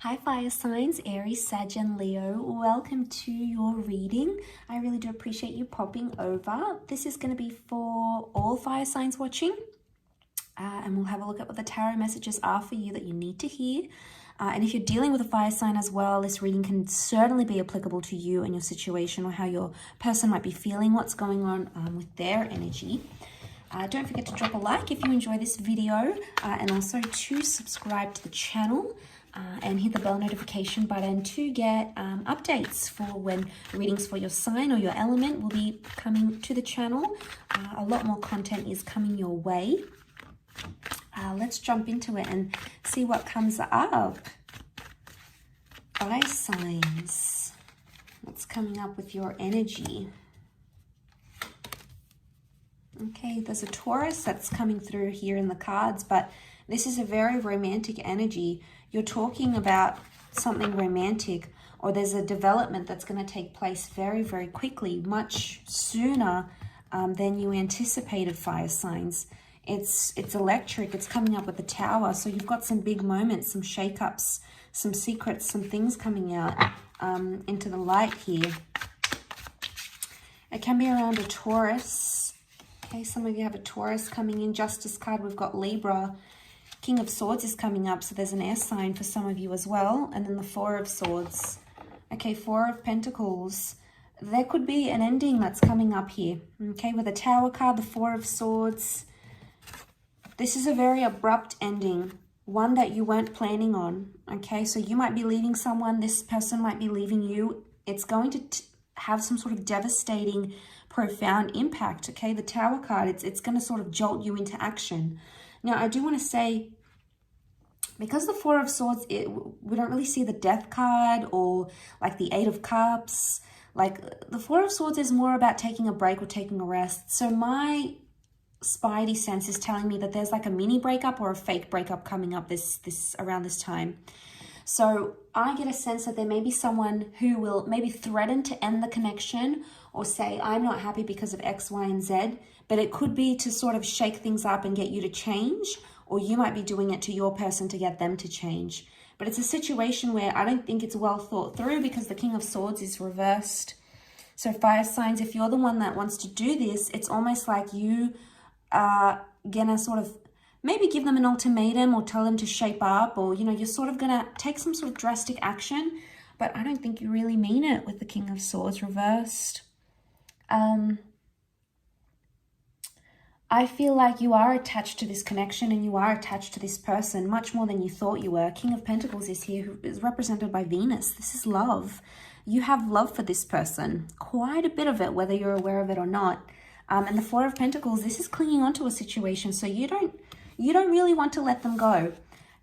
Hi fire signs, Aries, Sag and Leo. Welcome to your reading. I really do appreciate you popping over. This is going to be for all fire signs watching. And we'll have a look at what the tarot messages are for you that you need to hear. And if you're dealing with a fire sign as well, this reading can certainly be applicable to you and your situation or how your person might be feeling, what's going on with their energy. Don't forget to drop a like if you enjoy this video and also to subscribe to the channel. And hit the bell notification button to get updates for when readings for your sign or your element will be coming to the channel. A lot more content is coming your way. Let's jump into it and see what comes up. Fire signs. What's coming up with your energy? Okay, there's a Taurus that's coming through here in the cards, but this is a very romantic energy. You're talking about something romantic, or there's a development that's going to take place very, very quickly, much sooner than you anticipated, fire signs. It's electric. It's coming up with the Tower. So you've got some big moments, some shakeups, some secrets, some things coming out into the light here. It can be around a Taurus. Okay, some of you have a Taurus coming in. Justice card, we've got Libra. King of Swords is coming up, so there's an air sign for some of you as well. And then the Four of Swords. Okay, Four of Pentacles. There could be an ending that's coming up here. Okay, with the Tower card, the Four of Swords. This is a very abrupt ending, one that you weren't planning on. Okay, so you might be leaving someone, this person might be leaving you. It's going to have some sort of devastating, profound impact. Okay, the Tower card, it's going to sort of jolt you into action. Now, I do want to say, because the Four of Swords, we don't really see the Death card or like the Eight of Cups. Like the Four of Swords is more about taking a break or taking a rest. So my spidey sense is telling me that there's like a mini breakup or a fake breakup coming up around this time. So I get a sense that there may be someone who will maybe threaten to end the connection or say, I'm not happy because of X, Y, and Z. But it could be to sort of shake things up and get you to change, or you might be doing it to your person to get them to change. But it's a situation where I don't think it's well thought through because the King of Swords is reversed. So fire signs, if you're the one that wants to do this, it's almost like you are gonna sort of maybe give them an ultimatum or tell them to shape up, or, you know, you're sort of gonna take some sort of drastic action, but I don't think you really mean it with the King of Swords reversed. I feel like you are attached to this connection and you are attached to this person much more than you thought you were. King of Pentacles is here, who is represented by Venus. This is love. You have love for this person, quite a bit of it, whether you're aware of it or not. And the Four of Pentacles, this is clinging onto a situation, so you don't really want to let them go.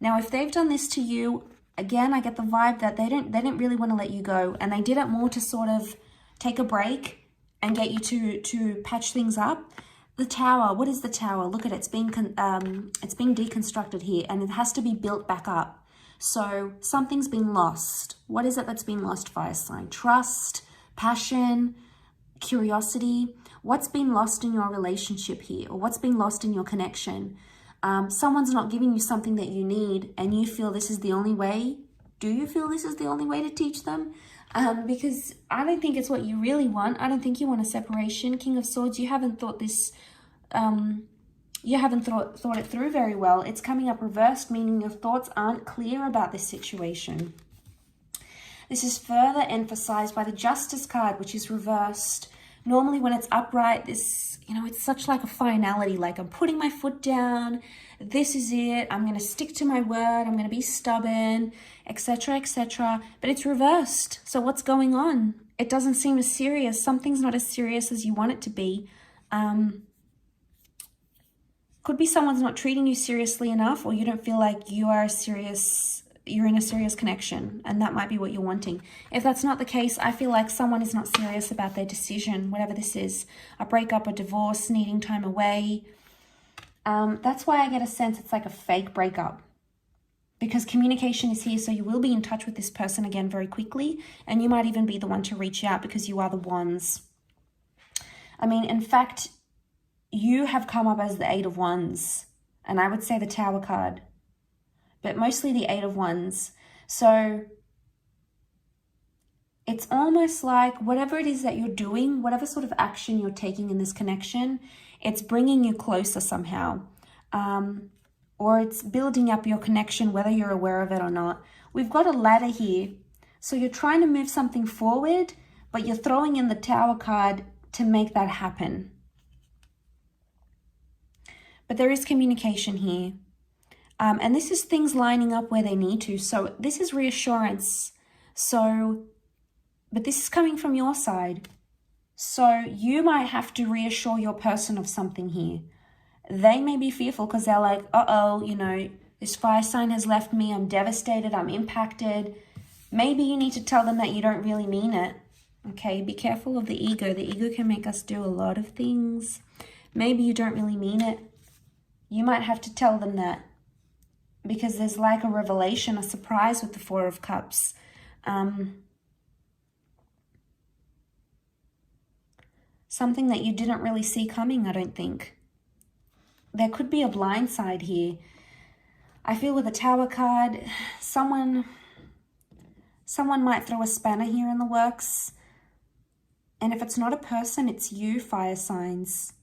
Now, if they've done this to you, again, I get the vibe that they didn't really want to let you go, and they did it more to sort of take a break and get you to patch things up. The Tower, what is the Tower? Look at it, it's being deconstructed here, and it has to be built back up. So something's been lost. What is it that's been lost, fire sign? Trust, passion, curiosity. What's been lost in your relationship here, or what's been lost in your connection? Someone's not giving you something that you need, and you feel this is the only way. Do you feel this is the only way to teach them? Because I don't think it's what you really want. I don't think you want a separation. King of Swords, you haven't thought this, you haven't thought it through very well. It's coming up reversed, meaning your thoughts aren't clear about this situation. This is further emphasized by the Justice card, which is reversed. Normally when it's upright, this, you know, it's such like a finality, like I'm putting my foot down, this is it, I'm going to stick to my word, I'm going to be stubborn, etc., etc. But it's reversed. So what's going on? It doesn't seem as serious. Something's not as serious as you want it to be. Could be someone's not treating you seriously enough, or you don't feel like you're in a serious connection, and that might be what you're wanting. If that's not the case, I feel like someone is not serious about their decision, whatever this is, a breakup, a divorce, needing time away. That's why I get a sense it's like a fake breakup, because communication is here, so you will be in touch with this person again very quickly, and you might even be the one to reach out because you are the Wands. I mean, in fact, you have come up as the Eight of Wands, and I would say the Tower card, but mostly the Eight of Wands. So it's almost like whatever it is that you're doing, whatever sort of action you're taking in this connection, it's bringing you closer somehow. Or it's building up your connection, whether you're aware of it or not. We've got a ladder here. So you're trying to move something forward, but you're throwing in the Tower card to make that happen. But there is communication here. And this is things lining up where they need to. So this is reassurance. But this is coming from your side. So you might have to reassure your person of something here. They may be fearful because they're like, uh-oh, you know, this fire sign has left me. I'm devastated. I'm impacted. Maybe you need to tell them that you don't really mean it. Okay, be careful of the ego. The ego can make us do a lot of things. Maybe you don't really mean it. You might have to tell them that. Because there's like a revelation, a surprise with the Four of Cups. Something that you didn't really see coming, I don't think. There could be a blind side here. I feel with the Tower card, someone might throw a spanner here in the works. And if it's not a person, it's you, fire signs.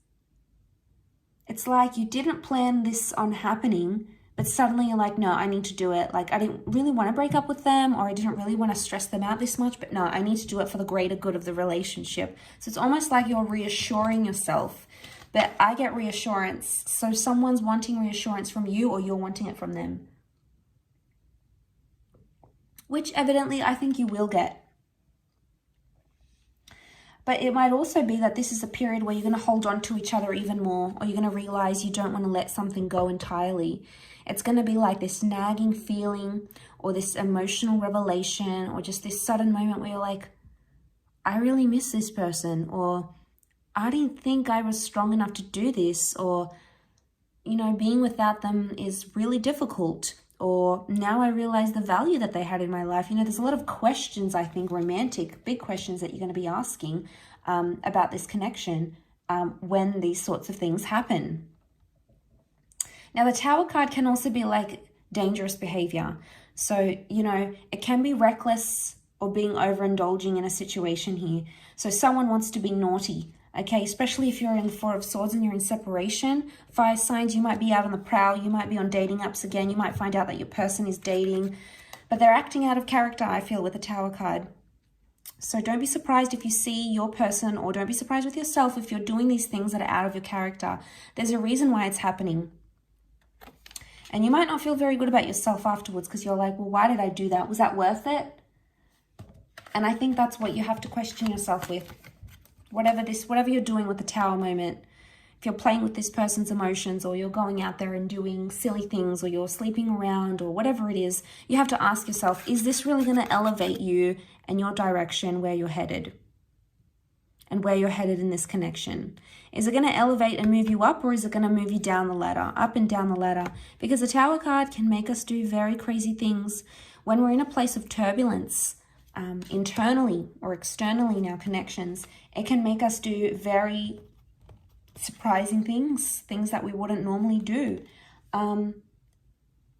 It's like you didn't plan this on happening, but suddenly you're like, no, I need to do it. Like, I didn't really want to break up with them, or I didn't really want to stress them out this much, but no, I need to do it for the greater good of the relationship. So it's almost like you're reassuring yourself. But I get reassurance. So someone's wanting reassurance from you, or you're wanting it from them. Which evidently I think you will get. But it might also be that this is a period where you're going to hold on to each other even more, or you're going to realize you don't want to let something go entirely. It's going to be like this nagging feeling, or this emotional revelation, or just this sudden moment where you're like, I really miss this person, or I didn't think I was strong enough to do this, or, you know, being without them is really difficult, or now I realize the value that they had in my life. You know, there's a lot of questions, I think, romantic, big questions that you're going to be asking about this connection when these sorts of things happen. Now, the Tower card can also be like dangerous behavior. So, you know, it can be reckless or being overindulging in a situation here. So someone wants to be naughty. Okay, especially if you're in the Four of Swords and you're in separation. Fire signs, you might be out on the prowl. You might be on dating apps again. You might find out that your person is dating. But they're acting out of character, I feel, with the Tower card. So don't be surprised if you see your person, or don't be surprised with yourself if you're doing these things that are out of your character. There's a reason why it's happening. And you might not feel very good about yourself afterwards because you're like, well, why did I do that? Was that worth it? And I think that's what you have to question yourself with. Whatever you're doing with the Tower moment, if you're playing with this person's emotions, or you're going out there and doing silly things, or you're sleeping around, or whatever it is, you have to ask yourself, is this really going to elevate you and your direction where you're headed? And where you're headed in this connection? Is it going to elevate and move you up, or is it going to move you down the ladder, up and down the ladder? Because the Tower card can make us do very crazy things when we're in a place of turbulence. Internally or externally in our connections, it can make us do very surprising things that we wouldn't normally do. And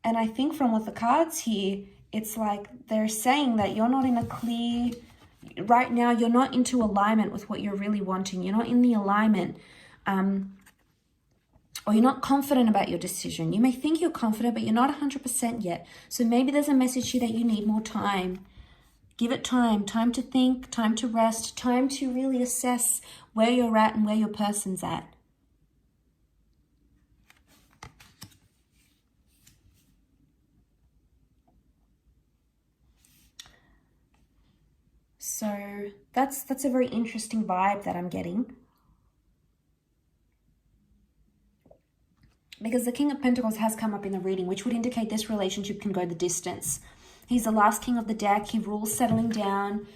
I think from with the cards here, it's like they're saying that you're not in a clear, right now, you're not into alignment with what you're really wanting. You're not in the alignment, or you're not confident about your decision. You may think you're confident, but you're not 100% yet. So maybe there's a message here that you need more time. Give it time to think, time to rest, time to really assess where you're at and where your person's at. So that's a very interesting vibe that I'm getting. Because the King of Pentacles has come up in the reading, which would indicate this relationship can go the distance. He's the last king of the deck. He rules settling down.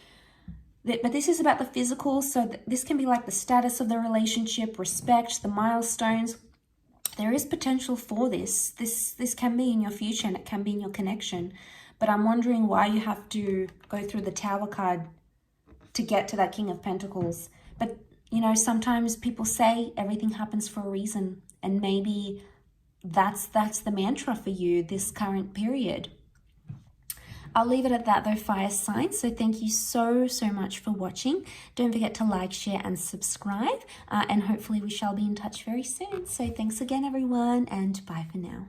But this is about the physical. So this can be like the status of the relationship, respect, the milestones. There is potential for this. This can be in your future, and it can be in your connection. But I'm wondering why you have to go through the Tower card to get to that King of Pentacles. But, you know, sometimes people say everything happens for a reason. And maybe that's the mantra for you this current period. I'll leave it at that though, fire signs. So thank you so much for watching. Don't forget to like, share and subscribe, and hopefully we shall be in touch very soon. So thanks again everyone, and bye for now.